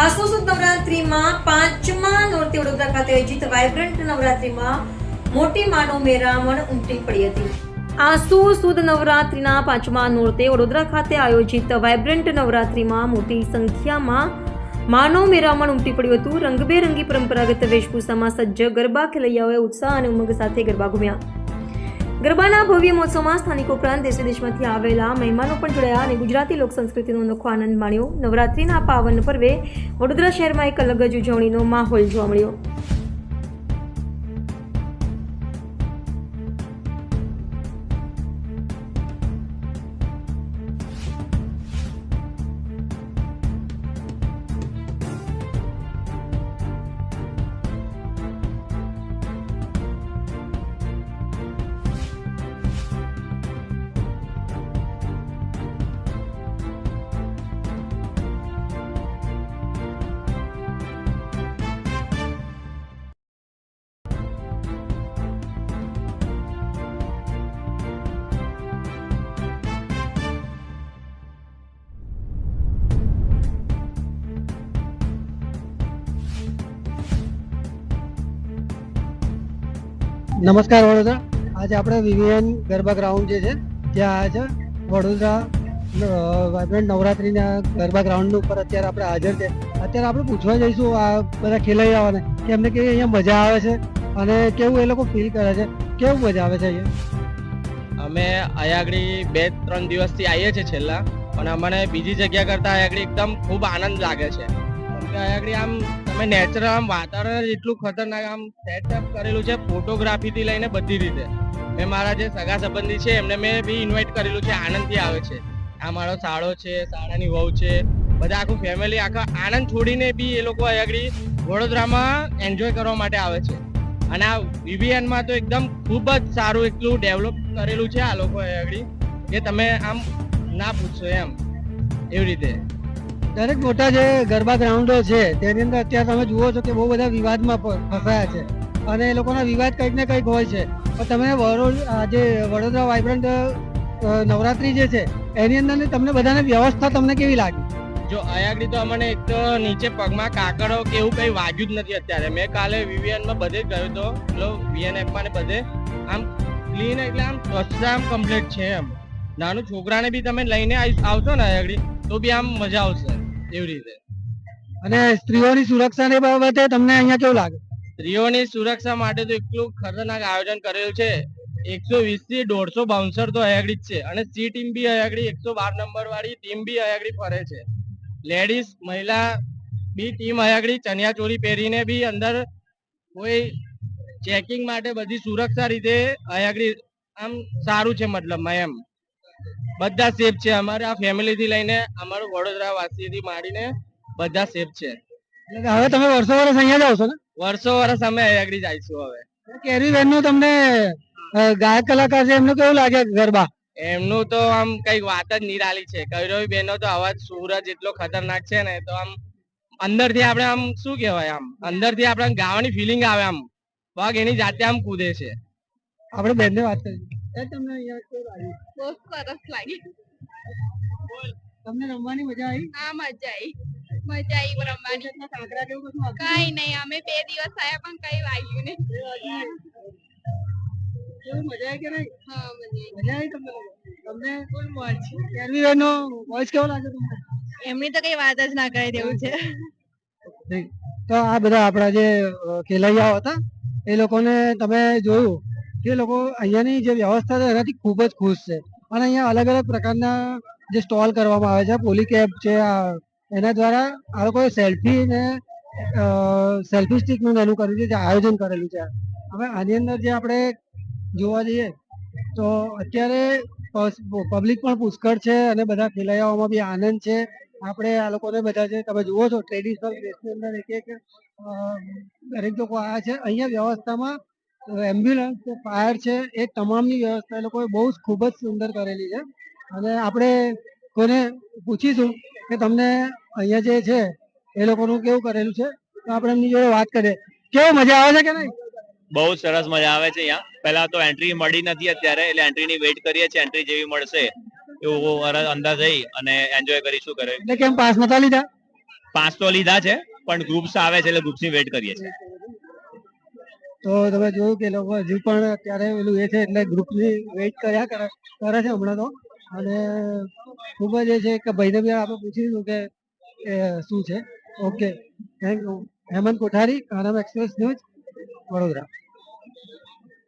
આસો સુદ નવરાત્રીમાં પાંચમા નોરતે વડોદરા ખાતે આયોજિત વાઇબ્રન્ટ નવરાત્રીમાં મોટી માનવ મેરામણ ઉમટી પડી હતી. આસો સુદ નવરાત્રીના પાંચમા નોરતે વડોદરા ખાતે આયોજિત વાઇબ્રન્ટ નવરાત્રીમાં મોટી સંખ્યામાં માનવ મેરામણ ઉમટી પડ્યું હતું. રંગબેરંગી પરંપરાગત વેશભૂષામાં સજ્જ ગરબા ખેલૈયાઓએ ઉત્સાહ અને ઉમંગ સાથે ગરબા ઘૂમ્યા. ગરબાના ભવ્ય મહોત્સવમાં સ્થાનિકો ઉપરાંત દેશ વિદેશમાંથી આવેલા મહેમાનો પણ જોડાયા અને ગુજરાતી લોક સંસ્કૃતિનો અનોખો આનંદ માણ્યો. નવરાત્રીના પાવન પર્વે વડોદરા શહેરમાં એક અલગ જ ઉજવણીનો માહોલ જોવા મળ્યો. નમસ્કાર વડોદરા. આજે આપણે વિવિયન ગરબા ગ્રાઉન્ડ જે છે ત્યાં આજે વડોદરા વાઇબ્રન્ટ નવરાત્રીના ગરબા ગ્રાઉન્ડ ઉપર અત્યારે આપણે હાજર છે. અત્યારે આપણે પૂછવા જઈશું આ બધા ખેલૈયાઓને કે એમને કેવી અહીંયા મજા આવે છે અને કેવું એ લોકો ફીલ કરે છે, કેવું મજા આવે છે અહીંયા. અમે અહીંયા આગળ 2-3 દિવસથી આવીએ છીએ છેલ્લા, પણ અમને બીજી જગ્યા કરતાં અહીંયા આગળ એકદમ ખૂબ આનંદ લાગે છે. કેમ કે અહીંયા આગળ આમ તમે નેચરલ આમ વાતાવરણ એટલું ખતરનાક આમ સેટઅપ કરેલું છે, ફોટોગ્રાફીથી લઈને બધી રીતે. મેં મારા જે સગા સંબંધી છે એમને મેં બી ઇન્વાઇટ કરેલું છે, આનંદથી આવે છે. આ મારો સાળો છે, સાળાની વહુ છે, બધા આખું ફેમિલી આખા આનંદ છોડીને બી એ લોકો અહીંયા આગળ વડોદરામાં એન્જોય કરવા માટે આવે છે. અને આ વિવિયનમાં તો એકદમ ખૂબ જ સારું એટલું ડેવલપ કરેલું છે આ લોકો આગળ કે તમે આમ ના પૂછશો એમ, એવી રીતે. દરેક મોટા જે ગરબા ગ્રાઉન્ડો છે તેની અંદર અત્યારે તમે જુઓ છો કે બહુ બધા વિવાદમાં ફસાયા છે અને એ લોકોના વિવાદ કંઈક ને કંઈક હોય છે. પણ તમે આજે વડોદરા વાઇબ્રન્ટ નવરાત્રી જે છે એની અંદર તમને બધાને વ્યવસ્થા તમને કેવી લાગી? જો અહીંયા આગળ તો અમને એક તો નીચે પગમાં કાકડો કે એવું કંઈ વાગ્યું જ નથી અત્યારે. મેં કાલે વિવિયનમાં બધે જ ગયો હતો, એટલે VNFમાં ને બધે આમ ક્લીન એટલે આમ સ્વચ્છતા આમ કમ્પ્લીટ છે એમ. નાનું છોકરાને બી તમે લઈને આવશો ને અહીંયા આગળ તો બી આમ મજા આવશે એવી રીતે. અને સ્ત્રીઓની સુરક્ષાની બાબતે તમને અહીંયા કેવું લાગે? સ્ત્રીઓની સુરક્ષા માટે તો એટલું ખતરનાક આયોજન કરેલું છે. 120 થી 150 બાઉન્સર તો અહીંયા આગળ જ છે અને સી ટીમ બી અહીંયા આગળ 112 નંબર વાળી ટીમ બી અહીંયા આગળ ફરે છે. લેડીઝ મહિલા બી ટીમ અહીંયા આગળ ચણિયા ચોળી પહેરીને બી અંદર કોઈ ચેકિંગ માટે બધી સુરક્ષા રીતે અહીંયા આગળ આમ સારું છે, મતલબમાં એમ બધા સેફ છે. અમારે આ ફેમિલી થી લઈને અમારું વડોદરા વાસીથી માંડીને બધા સેફ છે. હવે તમે વર્ષો વર્ષ અહીંયા જાવ છો ને? વર્ષો વર્ષ અમે અહીંયા આગળ જઈશું. હવે કેરી બેન નું તમને ગાયક કલાકાર છે એમનું કેવું લાગે ગરબા? એમનું તો આમ કઈક વાત જ નિરાલી છે. કૈરવી બેનનો તો અવાજ સૂરજ એટલો ખતરનાક છે ને, તો આમ અંદરથી આપણે આમ શું કહેવાય, આમ અંદરથી આપણે ગાવાની ફિલિંગ આવે, આમ પગ એની જાતે આમ કૂદે છે. આપણે બેનને વાત કરી તમને અહીંયા કેવું લાગ્યું? બહુ સરસ લાગી. તમને રમવાની મજા આવી? હા, મજા આવી રમવાની. કાંકરા કેવું કશું હતું? કઈ નહીં, અમે 2 દિવસ આયા પણ કઈ વાગ્યું નહીં. કેવું મજા આવી કે નહીં? હા, મજા આવી તમને? તમને ફૂલ મોજ. કેરવી બેનનો વોઇસ કેવો લાગે તમને? એમની તો કઈ વાત જ ના કરી દેવું છે. તો આ બધા આપણા જે ખેલૈયાઓ હતા એ લોકોને તમે જોયું કે લોકો અહીંયાની જે વ્યવસ્થા છે એનાથી ખૂબ જ ખુશ છે. અને અહીંયા અલગ અલગ પ્રકારના જે સ્ટોલ કરવામાં આવે છે, પોલીકેપ છે, એના દ્વારા આ લોકોએ સેલ્ફી ને સેલ્ફી સ્ટિકનું એનું કર્યું છે, જે આયોજન કરેલું છે. હવે આની અંદર જે આપણે જોવા જઈએ તો અત્યારે પબ્લિક પણ પુષ્કળ છે અને બધા ખેલૈયાઓમાં બી આનંદ છે. આપણે આ લોકોને બધા છે તમે જુઓ છો ટ્રેડિશનલ ડ્રેસની અંદર એક દરેક લોકો આવ્યા છે. અહીંયા વ્યવસ્થામાં એમ્બ્યુલન્સ છે, ફાયર છે, એ તમામની વ્યવસ્થા એ લોકોએ બહુ જ ખૂબ જ સુંદર કરેલી છે. અને આપણે કોને પૂછીશું કે તમને અહીંયા જે છે એ લોકોનું કેવું કરેલું છે, તો આપણે એમની જોડે વાત કરીએ. કેવું મજા આવે છે કે નહીં? બહુ સરસ મજા આવે છે અહીંયા. પહેલા તો એન્ટ્રી મળી નથી અત્યારે, એટલે એન્ટ્રીની વેઇટ કરીએ છીએ. એન્ટ્રી જેવી મળશે એવું અંદર જઈ અને એન્જોય કરીશું. કરે એટલે કેમ પાસ નતા લીધા? 5 તો લીધા છે પણ ગ્રુપ્સ આવે છે એટલે ગ્રુપ્સની વેટ કરીએ છીએ. તો તમે જોયું કે લોકો હજી પણ અત્યારે પેલું એ છે એટલે ગ્રુપની વેઇટ કર્યા કરે છે હમણાં તો. અને ખૂબ જ એ છે કે ભાઈને બી આપણે પૂછીશું કે શું છે. Okay, thank you. Hemant Kothari, Kanam express news, Vadodara.